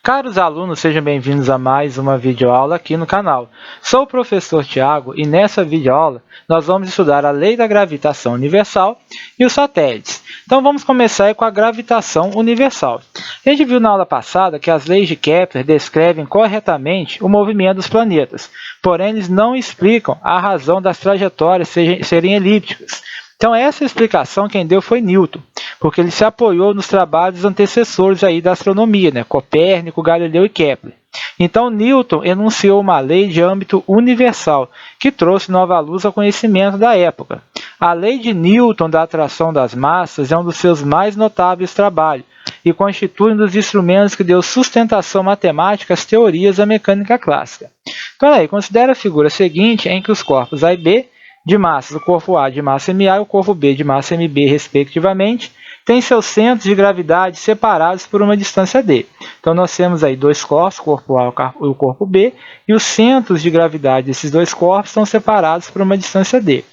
Caros alunos, sejam bem-vindos a mais uma videoaula aqui no canal. Sou o professor Tiago e nessa videoaula nós vamos estudar a lei da gravitação universal e os satélites. Então vamos começar aí com a gravitação universal. A gente viu na aula passada que as leis de Kepler descrevem corretamente o movimento dos planetas, porém eles não explicam a razão das trajetórias serem elípticas. Então essa explicação quem deu foi Newton, porque ele se apoiou nos trabalhos antecessores aí da astronomia, Copérnico, Galileu e Kepler. Então Newton enunciou uma lei de âmbito universal, que trouxe nova luz ao conhecimento da época. A lei de Newton da atração das massas é um dos seus mais notáveis trabalhos, e constitui um dos instrumentos que deu sustentação matemática às teorias da mecânica clássica. Então aí, considere a figura seguinte em que os corpos A e B, de massas, o corpo A de massa MA e o corpo B de massa MB, respectivamente, têm seus centros de gravidade separados por uma distância d. Então, nós temos aí dois corpos, o corpo A e o corpo B, e os centros de gravidade desses dois corpos estão separados por uma distância d.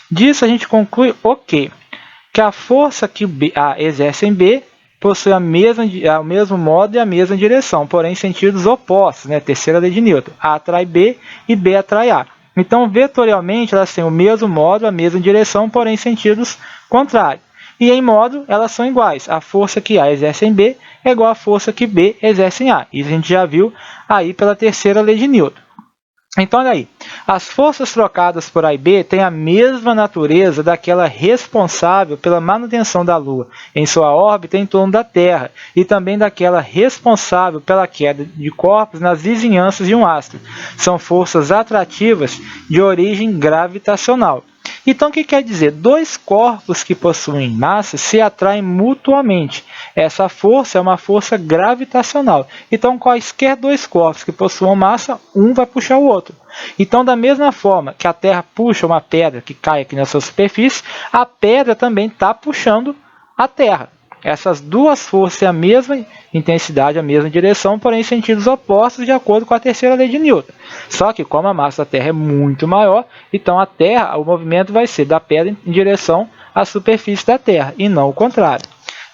Disso, a gente conclui o quê? Que a força que A exerce em B possui o mesmo modo e a mesma direção, porém em sentidos opostos, Terceira lei de Newton. A atrai B e B atrai A. Então, vetorialmente, elas têm o mesmo modo, a mesma direção, porém em sentidos contrários. E em modo, elas são iguais. A força que A exerce em B é igual à força que B exerce em A. Isso a gente já viu aí pela terceira lei de Newton. Então, olha aí. As forças trocadas por A e B têm a mesma natureza daquela responsável pela manutenção da Lua em sua órbita em torno da Terra e também daquela responsável pela queda de corpos nas vizinhanças de um astro. São forças atrativas de origem gravitacional. Então, o que quer dizer? Dois corpos que possuem massa se atraem mutuamente. Essa força é uma força gravitacional. Então, quaisquer dois corpos que possuam massa, um vai puxar o outro. Então, da mesma forma que a Terra puxa uma pedra que cai aqui na sua superfície, a pedra também está puxando a Terra. Essas duas forças têm a mesma intensidade, a mesma direção, porém em sentidos opostos, de acordo com a terceira lei de Newton. Só que como a massa da Terra é muito maior, então a Terra, o movimento vai ser da pedra em direção à superfície da Terra, e não o contrário.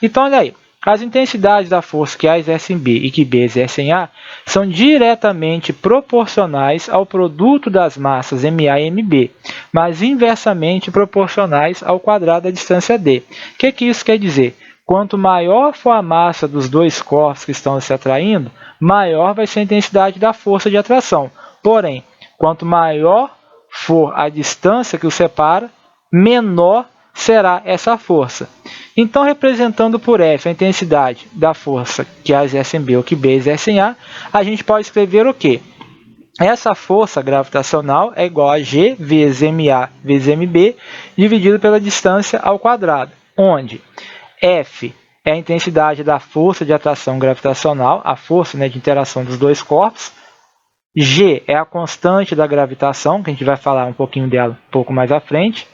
Então, olha aí, as intensidades da força que A exerce em B e que B exerce em A são diretamente proporcionais ao produto das massas MA e MB, mas inversamente proporcionais ao quadrado da distância d. O que isso quer dizer? Quanto maior for a massa dos dois corpos que estão se atraindo, maior vai ser a intensidade da força de atração. Porém, quanto maior for a distância que os separa, menor será essa força. Então, representando por F a intensidade da força que A exerce em B ou que B exerce em A, a gente pode escrever o quê? Essa força gravitacional é igual a G vezes MA vezes MB, dividido pela distância ao quadrado, onde F é a intensidade da força de atração gravitacional, a força de interação dos dois corpos. G é a constante da gravitação, que a gente vai falar um pouquinho dela um pouco mais à frente.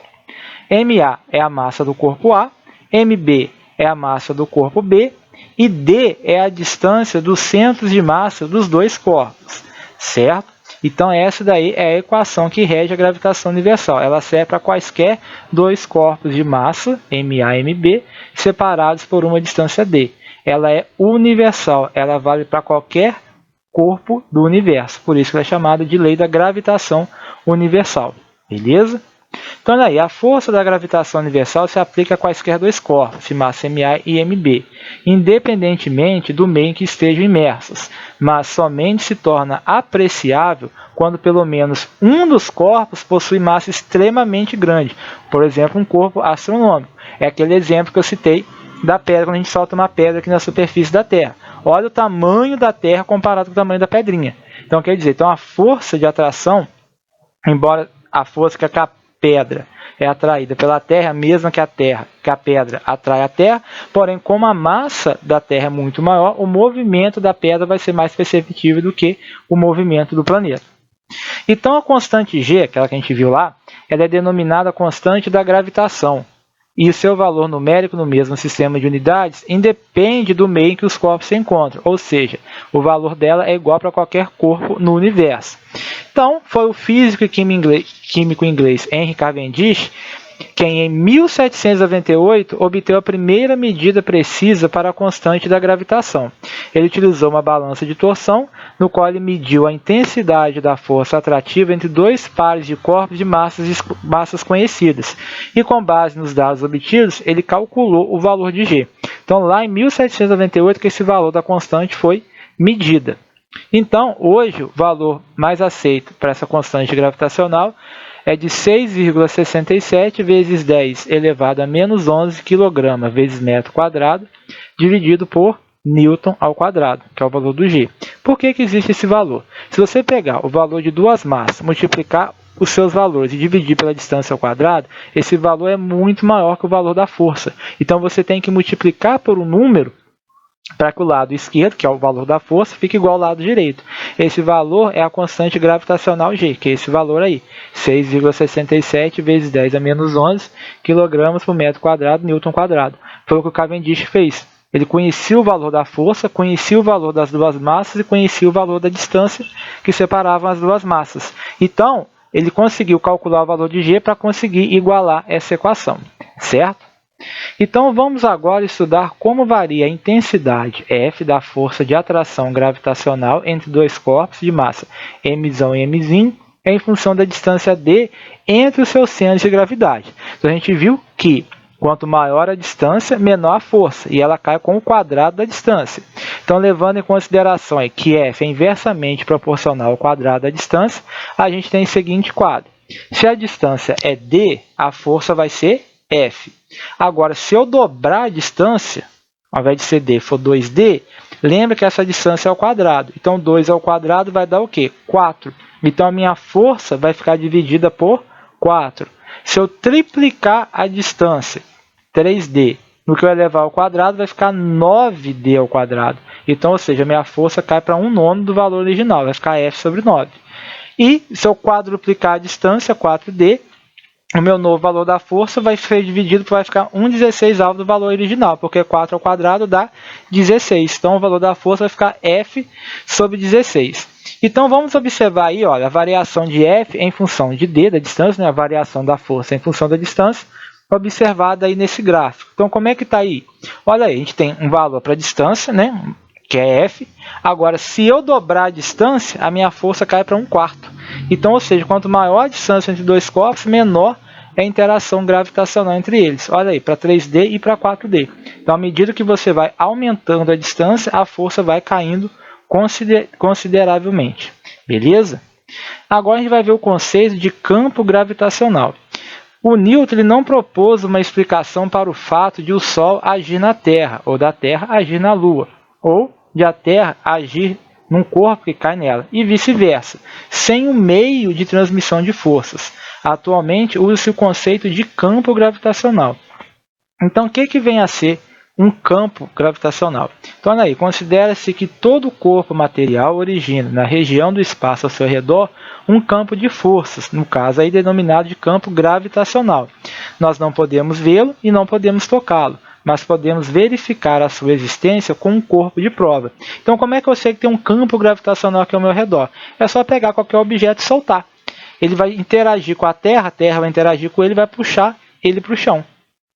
MA é a massa do corpo A, MB é a massa do corpo B e D é a distância dos centros de massa dos dois corpos, certo? Então, essa daí é a equação que rege a gravitação universal. Ela serve para quaisquer dois corpos de massa, MA e MB, separados por uma distância d. Ela é universal, ela vale para qualquer corpo do universo. Por isso que ela é chamada de lei da gravitação universal. Beleza? Então, aí, a força da gravitação universal se aplica a quaisquer dois corpos, de massa MA e MB, independentemente do meio em que estejam imersos, mas somente se torna apreciável quando pelo menos um dos corpos possui massa extremamente grande, por exemplo, um corpo astronômico. É aquele exemplo que eu citei da pedra, quando a gente solta uma pedra aqui na superfície da Terra. Olha o tamanho da Terra comparado com o tamanho da pedrinha. Então, quer dizer, a força de atração, embora a força que a pedra é atraída pela Terra, a mesma que a pedra atrai a Terra, porém, como a massa da Terra é muito maior, o movimento da pedra vai ser mais perceptível do que o movimento do planeta. Então, a constante G, aquela que a gente viu lá, ela é denominada constante da gravitação, e o seu valor numérico no mesmo sistema de unidades independe do meio em que os corpos se encontram, ou seja, o valor dela é igual para qualquer corpo no universo. Então, foi o físico e químico inglês Henry Cavendish quem em 1798 obteve a primeira medida precisa para a constante da gravitação. Ele utilizou uma balança de torção, no qual ele mediu a intensidade da força atrativa entre dois pares de corpos de massas conhecidas, e com base nos dados obtidos, ele calculou o valor de G. Então, lá em 1798, que esse valor da constante foi medida. Então, hoje, o valor mais aceito para essa constante gravitacional é de 6,67 vezes 10 elevado a menos 11 kg vezes metro quadrado, dividido por Newton ao quadrado, que é o valor do G. Por que existe esse valor? Se você pegar o valor de duas massas, multiplicar os seus valores e dividir pela distância ao quadrado, esse valor é muito maior que o valor da força. Então, você tem que multiplicar por um número para que o lado esquerdo, que é o valor da força, fique igual ao lado direito. Esse valor é a constante gravitacional G, que é esse valor aí, 6,67 vezes 10 a menos 11 kg por metro quadrado, Newton quadrado. Foi o que o Cavendish fez. Ele conhecia o valor da força, conhecia o valor das duas massas e conhecia o valor da distância que separavam as duas massas. Então, ele conseguiu calcular o valor de G para conseguir igualar essa equação, certo? Então, vamos agora estudar como varia a intensidade F da força de atração gravitacional entre dois corpos de massa mzão e mzinho em função da distância d entre os seus centros de gravidade. Então, a gente viu que quanto maior a distância, menor a força, e ela cai com o quadrado da distância. Então, levando em consideração que F é inversamente proporcional ao quadrado da distância, a gente tem o seguinte quadro. Se a distância é d, a força vai ser F. Agora, se eu dobrar a distância, ao invés de ser d for 2d, lembra que essa distância é ao quadrado. Então, 2 ao quadrado vai dar o quê? 4. Então, a minha força vai ficar dividida por 4. Se eu triplicar a distância, 3d, no que eu elevar ao quadrado, vai ficar 9d ao quadrado. Então, ou seja, a minha força cai para 1/9 do valor original, vai ficar F sobre 9. E se eu quadruplicar a distância, 4d, o meu novo valor da força vai ser dividido, vai ficar 1/16 do valor original, porque 4 ao quadrado dá 16. Então, o valor da força vai ficar F sobre 16. Então, vamos observar aí, olha, a variação de F em função de d, da distância, né? A variação da força em função da distância, observada aí nesse gráfico. Então, como é que está aí? Olha aí, a gente tem um valor para a distância, né? Que é F. Agora, se eu dobrar a distância, a minha força cai para 1/4. Então, ou seja, quanto maior a distância entre dois corpos, menor é a interação gravitacional entre eles. Olha aí, para 3D e para 4D. Então, à medida que você vai aumentando a distância, a força vai caindo consideravelmente. Beleza? Agora a gente vai ver o conceito de campo gravitacional. O Newton ele não propôs uma explicação para o fato de o Sol agir na Terra, ou da Terra agir na Lua, ou de a Terra agir num corpo que cai nela, e vice-versa, sem um meio de transmissão de forças. Atualmente, usa-se o conceito de campo gravitacional. Então, o que vem a ser um campo gravitacional? Então, olha aí, considera-se que todo corpo material origina, na região do espaço ao seu redor, um campo de forças, no caso aí denominado de campo gravitacional. Nós não podemos vê-lo e não podemos tocá-lo, mas podemos verificar a sua existência com um corpo de prova. Então, como é que eu sei que tem um campo gravitacional aqui ao meu redor? É só pegar qualquer objeto e soltar. Ele vai interagir com a Terra vai interagir com ele e vai puxar ele para o chão.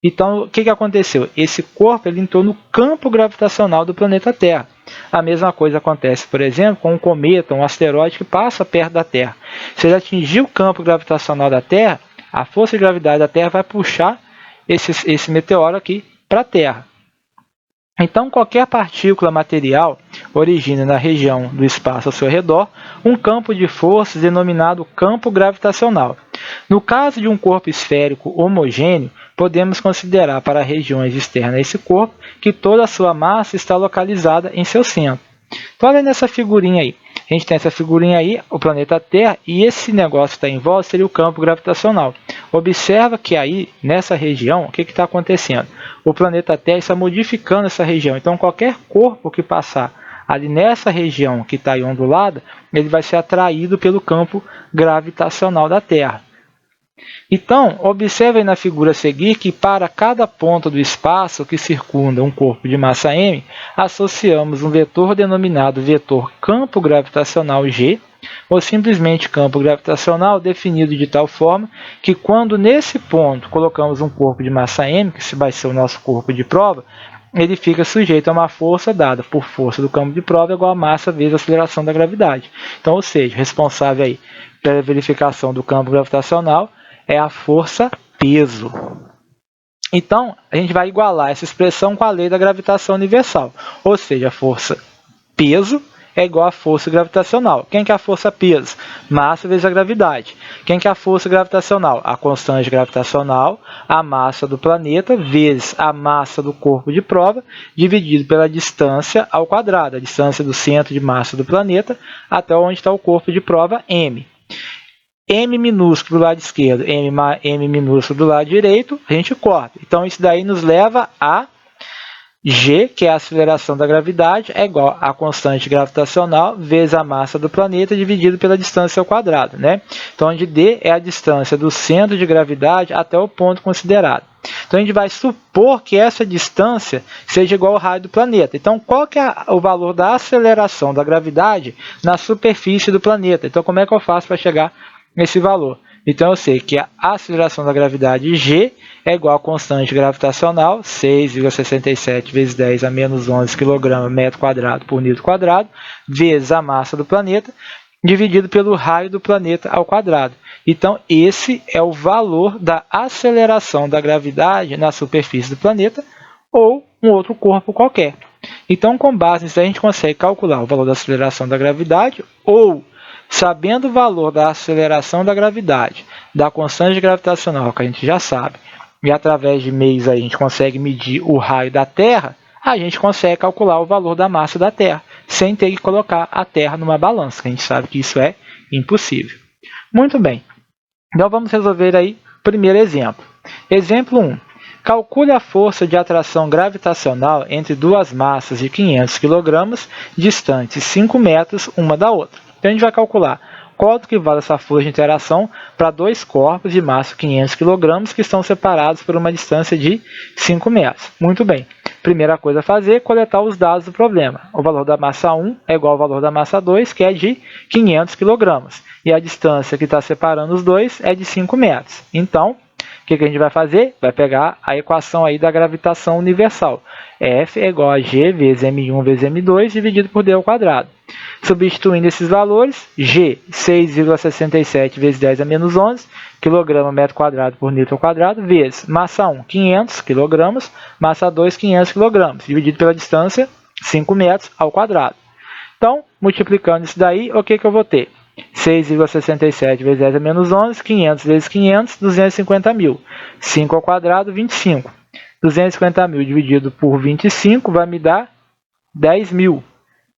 Então, o que aconteceu? Esse corpo ele entrou no campo gravitacional do planeta Terra. A mesma coisa acontece, por exemplo, com um cometa, um asteroide que passa perto da Terra. Se ele atingir o campo gravitacional da Terra, a força de gravidade da Terra vai puxar esse meteoro aqui para a Terra. Então, qualquer partícula material origina na região do espaço ao seu redor um campo de forças denominado campo gravitacional. No caso de um corpo esférico homogêneo, podemos considerar para regiões externas a esse corpo que toda a sua massa está localizada em seu centro. Então, olha nessa figurinha aí. A gente tem essa figurinha aí, o planeta Terra, e esse negócio que está em volta seria o campo gravitacional. Observa que aí, nessa região, o que está acontecendo? O planeta Terra está modificando essa região. Então, qualquer corpo que passar ali nessa região que está aí ondulada, ele vai ser atraído pelo campo gravitacional da Terra. Então, observe aí na figura a seguir que para cada ponto do espaço que circunda um corpo de massa m, associamos um vetor denominado vetor campo gravitacional G, ou simplesmente campo gravitacional definido de tal forma que quando nesse ponto colocamos um corpo de massa m, que vai ser o nosso corpo de prova, ele fica sujeito a uma força dada por força do campo de prova igual a massa vezes a aceleração da gravidade. Então, ou seja, responsável aí pela verificação do campo gravitacional é a força peso. Então, a gente vai igualar essa expressão com a lei da gravitação universal, ou seja, a força peso é igual à força gravitacional. Quem que é a força peso? Massa vezes a gravidade. Quem que é a força gravitacional? A constante gravitacional, a massa do planeta, vezes a massa do corpo de prova, dividido pela distância ao quadrado, a distância do centro de massa do planeta até onde está o corpo de prova, m. M minúsculo do lado esquerdo, M minúsculo do lado direito, a gente corta. Então, isso daí nos leva a G, que é a aceleração da gravidade, é igual a constante gravitacional vezes a massa do planeta dividido pela distância ao quadrado, né? Então, onde D é a distância do centro de gravidade até o ponto considerado. Então, a gente vai supor que essa distância seja igual ao raio do planeta. Então, qual que é o valor da aceleração da gravidade na superfície do planeta? Então, como é que eu faço para chegar nesse valor? Então, eu sei que a aceleração da gravidade G é igual a constante gravitacional, 6,67 vezes 10 a menos 11 kg metro quadrado por newton quadrado, vezes a massa do planeta, dividido pelo raio do planeta ao quadrado. Então, esse é o valor da aceleração da gravidade na superfície do planeta ou um outro corpo qualquer. Então, com base nisso, a gente consegue calcular o valor da aceleração da gravidade ou, sabendo o valor da aceleração da gravidade, da constante gravitacional, que a gente já sabe, e através de meios aí a gente consegue medir o raio da Terra, a gente consegue calcular o valor da massa da Terra, sem ter que colocar a Terra numa balança, que a gente sabe que isso é impossível. Muito bem, então vamos resolver aí o primeiro exemplo. Exemplo 1. Calcule a força de atração gravitacional entre duas massas de 500 kg, distantes 5 metros uma da outra. Então, a gente vai calcular quanto que vale essa força de interação para dois corpos de massa 500 kg que estão separados por uma distância de 5 metros. Muito bem. Primeira coisa a fazer é coletar os dados do problema. O valor da massa 1 é igual ao valor da massa 2, que é de 500 kg. E a distância que está separando os dois é de 5 metros. Então, o que a gente vai fazer? Vai pegar a equação aí da gravitação universal. F é igual a G vezes M1 vezes M2 dividido por D ao quadrado. Substituindo esses valores, G, 6,67 vezes 10 a menos 11 kg metro quadrado por newton quadrado, vezes massa 1, 500 kg, massa 2, 500 kg, dividido pela distância, 5 metros ao quadrado. Então, multiplicando isso daí, o que eu vou ter? 6,67 vezes 10 a menos 11, 500 vezes 500, 250 mil. 5 ao quadrado, 25. 250 mil dividido por 25 vai me dar 10 mil.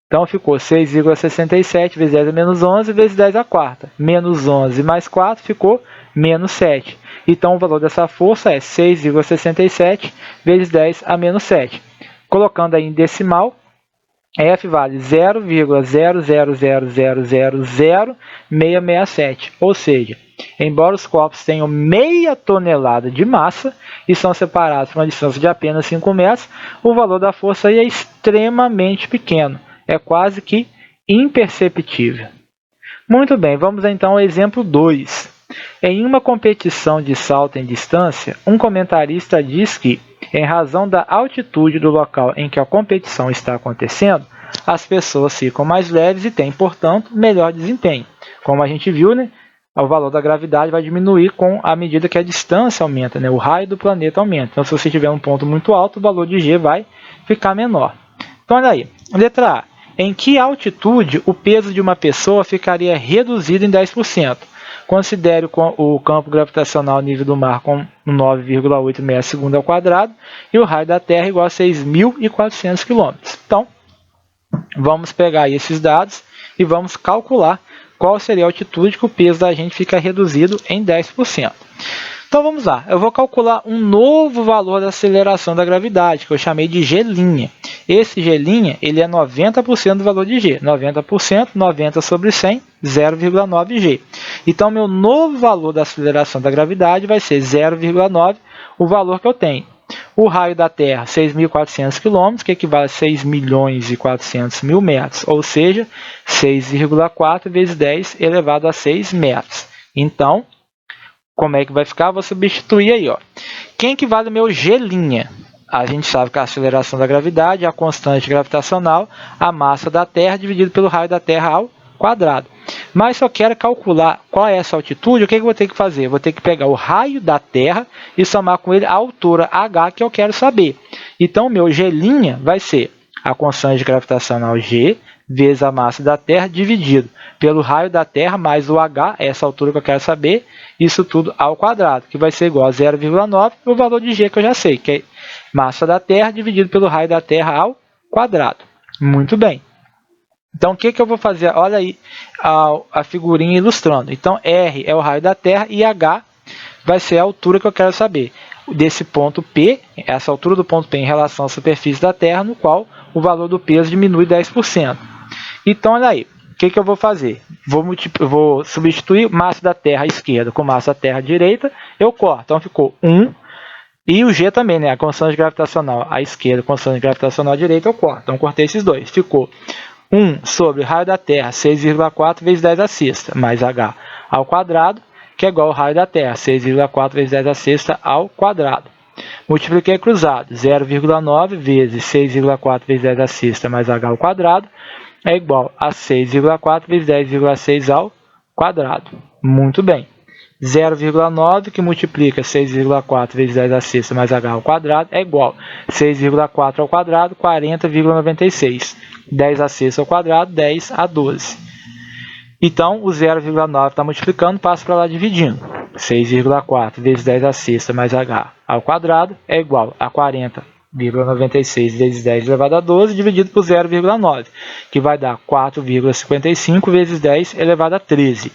Então, ficou 6,67 vezes 10 a menos 11 vezes 10 a quarta. Menos 11 mais 4 ficou menos 7. Então, o valor dessa força é 6,67 vezes 10 a menos 7. Colocando aí em decimal, F vale 0,000000667, ou seja, embora os corpos tenham meia tonelada de massa e são separados por uma distância de apenas 5 metros, o valor da força aí é extremamente pequeno, é quase que imperceptível. Muito bem, vamos então ao exemplo 2. Em uma competição de salto em distância, um comentarista diz que, em razão da altitude do local em que a competição está acontecendo, as pessoas ficam mais leves e têm, portanto, melhor desempenho. Como a gente viu, né, o valor da gravidade vai diminuir à medida que a distância aumenta, né, o raio do planeta aumenta. Então, se você tiver um ponto muito alto, o valor de G vai ficar menor. Então, olha aí. Letra A. Em que altitude o peso de uma pessoa ficaria reduzido em 10%? Considere o campo gravitacional nível do mar com 9,86 segundo ao quadrado e o raio da Terra igual a 6.400 km. Então, vamos pegar esses dados e vamos calcular qual seria a altitude que o peso da gente fica reduzido em 10%. Então, vamos lá. Eu vou calcular um novo valor da aceleração da gravidade, que eu chamei de G'. Esse G', ele é 90% do valor de G. 90%, 90 sobre 100, 0,9 G. Então, meu novo valor da aceleração da gravidade vai ser 0,9, o valor que eu tenho. O raio da Terra, 6.400 km, que equivale a 6.400.000 metros, ou seja, 6,4 vezes 10 elevado a 6 metros. Então, como é que vai ficar? Vou substituir aí, ó. Quem equivale ao meu G'? A gente sabe que a aceleração da gravidade é a constante gravitacional, a massa da Terra dividido pelo raio da Terra ao quadrado. Mas se eu quero calcular qual é essa altitude, o que eu vou ter que fazer? Eu vou ter que pegar o raio da Terra e somar com ele a altura h que eu quero saber. Então, o meu G' vai ser a constante gravitacional G vezes a massa da Terra dividido pelo raio da Terra mais o h, essa altura que eu quero saber, isso tudo ao quadrado, que vai ser igual a 0,9, o valor de G que eu já sei, que é massa da Terra dividido pelo raio da Terra ao quadrado. Muito bem. Então, o que eu vou fazer? Olha aí a figurinha ilustrando. Então, R é o raio da Terra e H vai ser a altura que eu quero saber. Desse ponto P, essa altura do ponto P em relação à superfície da Terra, no qual o valor do peso diminui 10%. Então, olha aí. O que eu vou fazer? Vou substituir massa da Terra esquerda com massa da Terra direita. Eu corto. Então, ficou 1. E o G também, né? A constante gravitacional à esquerda, a constante gravitacional à direita, eu corto. Então, cortei esses dois. Ficou 1 sobre raio da Terra, 6,4 vezes 10 a sexta, mais h ao quadrado, que é igual ao raio da Terra, 6,4 vezes 10 a sexta ao quadrado. Multipliquei cruzado, 0,9 vezes 6,4 vezes 10 a sexta mais h ao quadrado, é igual a 6,4 vezes 10,6 ao quadrado. Muito bem. 0,9 que multiplica 6,4 vezes 10 a sexta mais h ao quadrado é igual a 6,4 ao quadrado, 40,96. 10 a sexta ao quadrado, 10 a 12. Então, o 0,9 está multiplicando, passa para lá dividindo. 6,4 vezes 10 a sexta mais h ao quadrado é igual a 40,96 vezes 10 elevado a 12, dividido por 0,9, que vai dar 4,55 vezes 10 elevado a 13.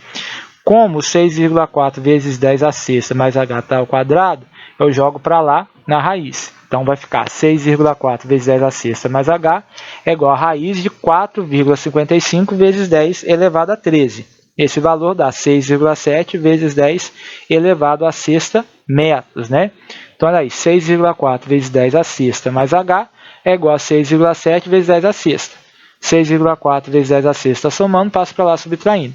Como 6,4 vezes 10 a sexta mais h está ao quadrado, eu jogo para lá na raiz. Então, vai ficar 6,4 vezes 10 a sexta mais h é igual a raiz de 4,55 vezes 10 elevado a 13. Esse valor dá 6,7 vezes 10 elevado a sexta metros, né? Então, olha aí, 6,4 vezes 10 a sexta mais h é igual a 6,7 vezes 10 a sexta. 6,4 vezes 10 a sexta somando, passo para lá subtraindo.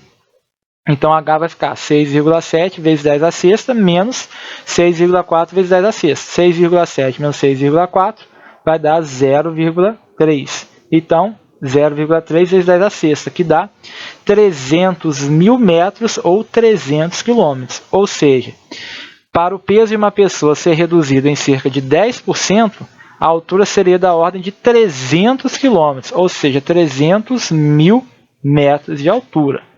Então, h vai ficar 6,7 vezes 10 a sexta menos 6,4 vezes 10 a sexta. 6,7 menos 6,4 vai dar 0,3. Então, 0,3 vezes 10 a sexta, que dá 300.000 metros ou 300 quilômetros. Ou seja, para o peso de uma pessoa ser reduzido em cerca de 10%, a altura seria da ordem de 300 quilômetros, ou seja, 300.000 metros de altura.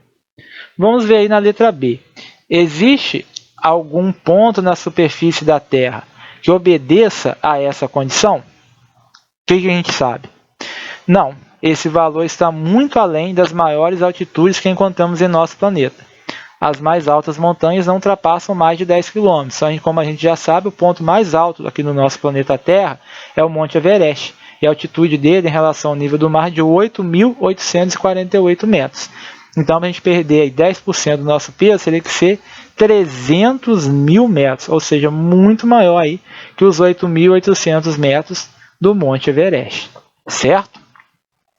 Vamos ver aí na letra B. Existe algum ponto na superfície da Terra que obedeça a essa condição? O que a gente sabe? Não, esse valor está muito além das maiores altitudes que encontramos em nosso planeta. As mais altas montanhas não ultrapassam mais de 10 km. Como a gente já sabe, o ponto mais alto aqui no nosso planeta Terra é o Monte Everest. E a altitude dele em relação ao nível do mar é de 8.848 metros. Então, para a gente perder aí 10% do nosso peso, teria que ser 300.000 metros, ou seja, muito maior aí que os 8.800 metros do Monte Everest, certo?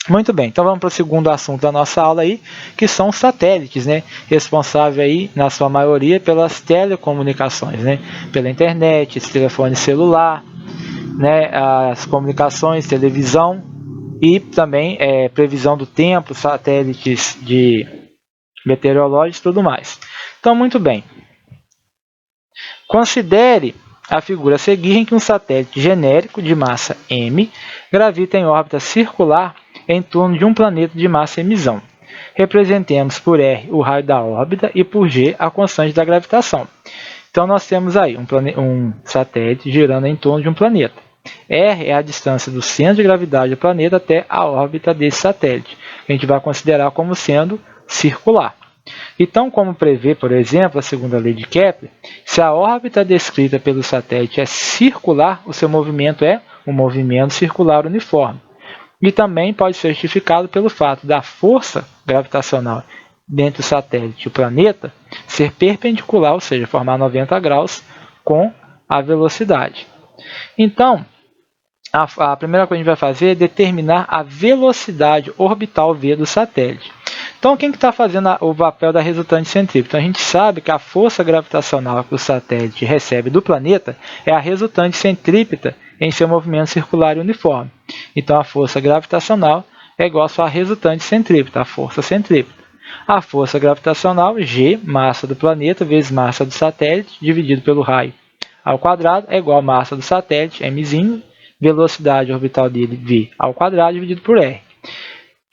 Muito bem, então vamos para o segundo assunto da nossa aula aí, que são os satélites, né? Responsáveis aí, na sua maioria, pelas telecomunicações, né? Pela internet, telefone celular, né? As comunicações, televisão, e também previsão do tempo, satélites de meteorológicos e tudo mais. Então, muito bem. Considere a figura a seguir em que um satélite genérico de massa m gravita em órbita circular em torno de um planeta de massa mzão. Representemos por r o raio da órbita e por g a constante da gravitação. Então, nós temos aí um satélite girando em torno de um planeta. R é a distância do centro de gravidade do planeta até a órbita desse satélite, que a gente vai considerar como sendo circular. Então, como prevê, por exemplo, a segunda lei de Kepler, se a órbita descrita pelo satélite é circular, o seu movimento é um movimento circular uniforme. E também pode ser justificado pelo fato da força gravitacional entre o satélite e o planeta ser perpendicular, ou seja, formar 90 graus com a velocidade. Então, a primeira coisa que a gente vai fazer é determinar a velocidade orbital v do satélite. Então, quem que está fazendo o papel da resultante centrípeta? Então, a gente sabe que a força gravitacional que o satélite recebe do planeta é a resultante centrípeta em seu movimento circular e uniforme. Então, a força gravitacional é igual a sua resultante centrípeta, a força centrípeta. A força gravitacional, G, massa do planeta, vezes massa do satélite, dividido pelo raio ao quadrado, é igual a massa do satélite, mzinho, velocidade orbital dele, v ao quadrado, dividido por r.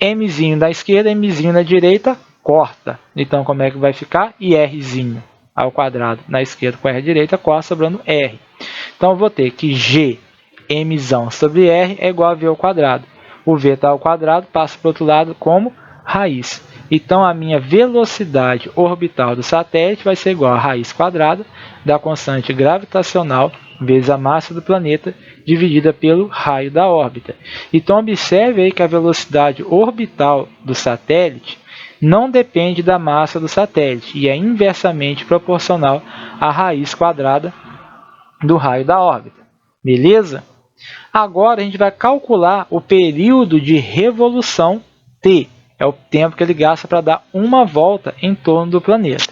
Mzinho da esquerda, Mzinho da direita, corta. Então, como é que vai ficar? IRzinho ao quadrado na esquerda com R à direita, corta, sobrando R. Então, eu vou ter que G, Mzão sobre R é igual a V ao quadrado. O V está ao quadrado, passa para o outro lado como raiz. Então, a minha velocidade orbital do satélite vai ser igual a raiz quadrada da constante gravitacional vezes a massa do planeta dividida pelo raio da órbita. Então, observe aí que a velocidade orbital do satélite não depende da massa do satélite e é inversamente proporcional à raiz quadrada do raio da órbita. Beleza? Agora, a gente vai calcular o período de revolução t. É o tempo que ele gasta para dar uma volta em torno do planeta.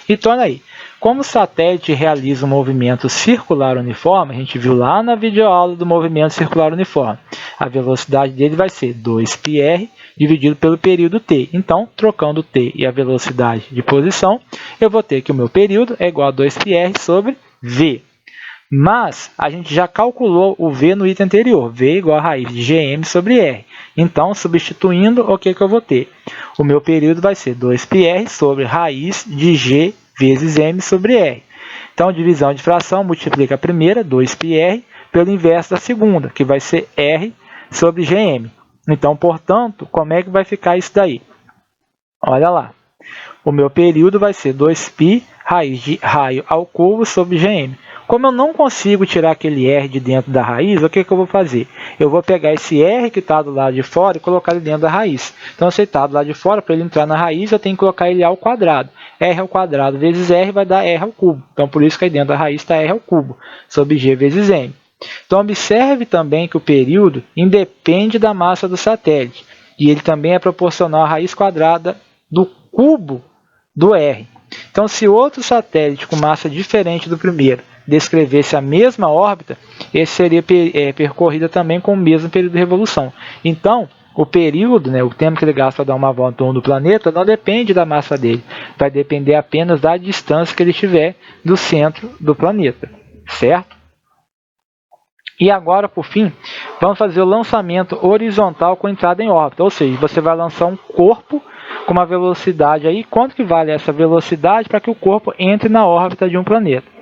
Então, olha aí. Como o satélite realiza um movimento circular uniforme, a gente viu lá na videoaula do movimento circular uniforme, a velocidade dele vai ser 2πr dividido pelo período t. Então, trocando t e a velocidade de posição, eu vou ter que o meu período é igual a 2πr sobre v. Mas a gente já calculou o v no item anterior, v igual a raiz de gm sobre r. Então, substituindo, o que eu vou ter? O meu período vai ser 2πr sobre raiz de g vezes m sobre r. Então, divisão de fração, multiplica a primeira, 2πr, pelo inverso da segunda, que vai ser r sobre gm. Então, portanto, como é que vai ficar isso daí? Olha lá. O meu período vai ser 2π raiz de raio ao cubo sobre gm. Como eu não consigo tirar aquele r de dentro da raiz, o que eu vou fazer? Eu vou pegar esse r que está do lado de fora e colocar ele dentro da raiz. Então, se ele está do lado de fora, para ele entrar na raiz, eu tenho que colocar ele ao quadrado. R ao quadrado vezes r vai dar r ao cubo. Então, por isso que aí dentro da raiz está r ao cubo, sobre g vezes m. Então, observe também que o período independe da massa do satélite. E ele também é proporcional à raiz quadrada do cubo do r. Então, se outro satélite com massa diferente do primeiro descrevesse a mesma órbita, esse seria percorrida também com o mesmo período de revolução. Então, o período, o tempo que ele gasta para dar uma volta em torno do planeta, não depende da massa dele. Vai depender apenas da distância que ele estiver do centro do planeta. Certo? E agora, por fim, vamos fazer o lançamento horizontal com entrada em órbita. Ou seja, você vai lançar um corpo com uma velocidade aí. Quanto que vale essa velocidade para que o corpo entre na órbita de um planeta?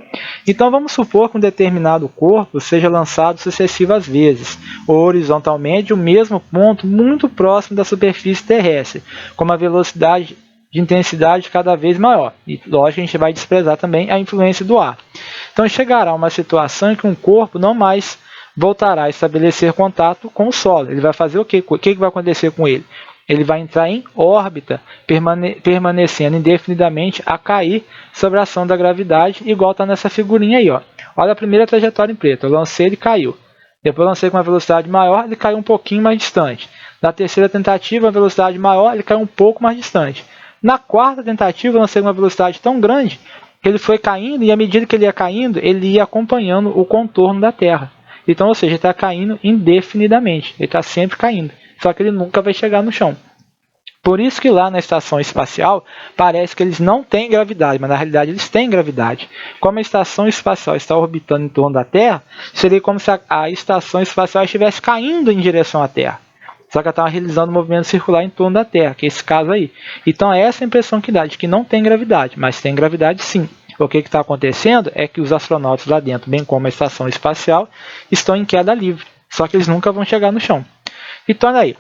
Então, vamos supor que um determinado corpo seja lançado sucessivas vezes, ou horizontalmente, de um mesmo ponto muito próximo da superfície terrestre, com uma velocidade de intensidade cada vez maior. E, lógico, a gente vai desprezar também a influência do ar. Então, chegará uma situação em que um corpo não mais voltará a estabelecer contato com o solo. Ele vai fazer o quê? O que vai acontecer com ele? Ele vai entrar em órbita, permanecendo indefinidamente a cair sobre a ação da gravidade, igual está nessa figurinha aí. Ó. Olha a primeira trajetória em preto. Eu lancei, ele caiu. Depois lancei com uma velocidade maior, ele caiu um pouquinho mais distante. Na terceira tentativa, uma velocidade maior, ele caiu um pouco mais distante. Na quarta tentativa, eu lancei com uma velocidade tão grande que ele foi caindo, e à medida que ele ia caindo, ele ia acompanhando o contorno da Terra. Então, ou seja, ele está caindo indefinidamente. Ele está sempre caindo. Só que ele nunca vai chegar no chão. Por isso que lá na estação espacial parece que eles não têm gravidade, mas na realidade eles têm gravidade. Como a estação espacial está orbitando em torno da Terra, seria como se a estação espacial estivesse caindo em direção à Terra. Só que ela estava realizando um movimento circular em torno da Terra, que é esse caso aí. Então, essa é a impressão que dá, de que não tem gravidade, mas tem gravidade sim. O que está acontecendo é que os astronautas lá dentro, bem como a estação espacial, estão em queda livre. Só que eles nunca vão chegar no chão. Então, olha aí.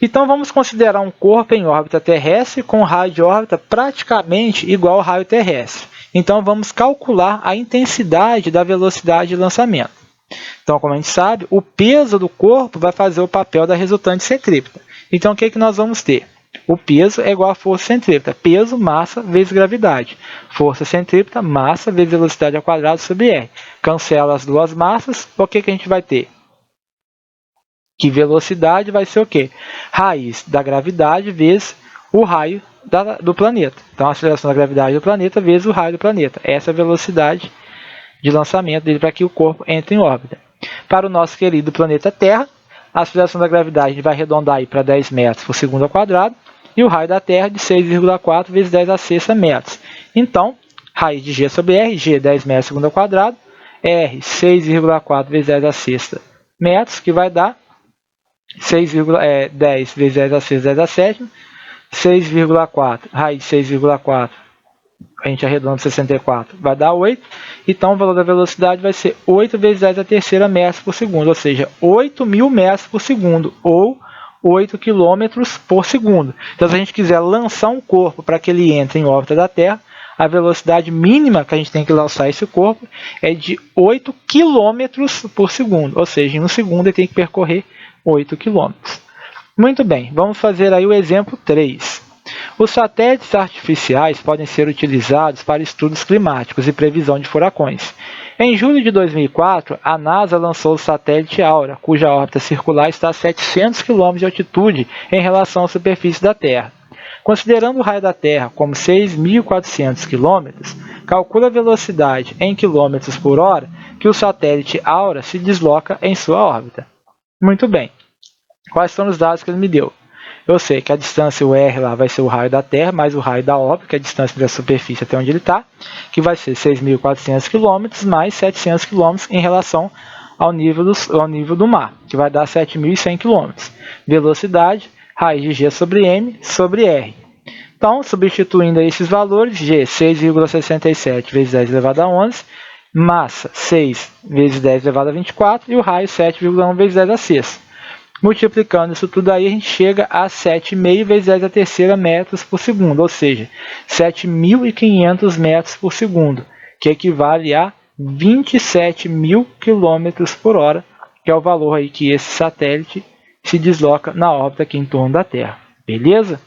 Então, vamos considerar um corpo em órbita terrestre com raio de órbita praticamente igual ao raio terrestre. Então, vamos calcular a intensidade da velocidade de lançamento. Então, como a gente sabe, o peso do corpo vai fazer o papel da resultante centrípeta. Então, o que nós vamos ter? O peso é igual a força centrípeta. Peso, massa, vezes gravidade. Força centrípeta, massa, vezes velocidade ao quadrado sobre R. Cancela as duas massas. O que a gente vai ter? Que velocidade vai ser o quê? Raiz da gravidade vezes o raio do planeta. Então, a aceleração da gravidade do planeta vezes o raio do planeta. Essa é a velocidade de lançamento dele para que o corpo entre em órbita. Para o nosso querido planeta Terra, a aceleração da gravidade a gente vai arredondar para 10 metros por segundo ao quadrado e o raio da Terra de 6,4 vezes 10 a sexta metros. Então, raiz de G sobre R, G 10 metros por segundo ao quadrado, R 6,4 vezes 10 a sexta metros, que vai dar 10 vezes 10 a sexta, 10 a sétima, 6,4, raiz de 6,4, a gente arredonda 64, vai dar 8. Então, o valor da velocidade vai ser 8 vezes 10 a terceira metros por segundo, ou seja, 8.000 metros por segundo, ou 8 km por segundo. Então, se a gente quiser lançar um corpo para que ele entre em órbita da Terra, a velocidade mínima que a gente tem que lançar esse corpo é de 8 km por segundo, ou seja, em um segundo ele tem que percorrer 8 km. Muito bem, vamos fazer aí o exemplo 3. Os satélites artificiais podem ser utilizados para estudos climáticos e previsão de furacões. Em julho de 2004, a NASA lançou o satélite Aura, cuja órbita circular está a 700 km de altitude em relação à superfície da Terra. Considerando o raio da Terra como 6.400 km, calcula a velocidade em km por hora que o satélite Aura se desloca em sua órbita. Muito bem. Quais são os dados que ele me deu? Eu sei que a distância, o R lá, vai ser o raio da Terra, mais o raio da órbita, que é a distância da superfície até onde ele está, que vai ser 6.400 km mais 700 km em relação ao nível do mar, que vai dar 7.100 km. Velocidade, raiz de G sobre M sobre R. Então, substituindo esses valores, G 6,67 vezes 10 elevado a 11, massa 6 vezes 10 elevado a 24 e o raio 7,1 vezes 10 a sexta. Multiplicando isso tudo aí, a gente chega a 7,5 vezes 10 a terceira metros por segundo, ou seja, 7.500 metros por segundo, que equivale a 27.000 km por hora, que é o valor aí que esse satélite se desloca na órbita aqui em torno da Terra. Beleza?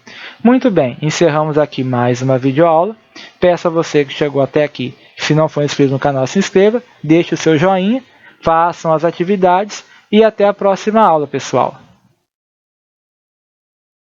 Muito bem, encerramos aqui mais uma videoaula. Peço a você que chegou até aqui, se não for inscrito no canal, se inscreva, deixe o seu joinha, façam as atividades e até a próxima aula, pessoal.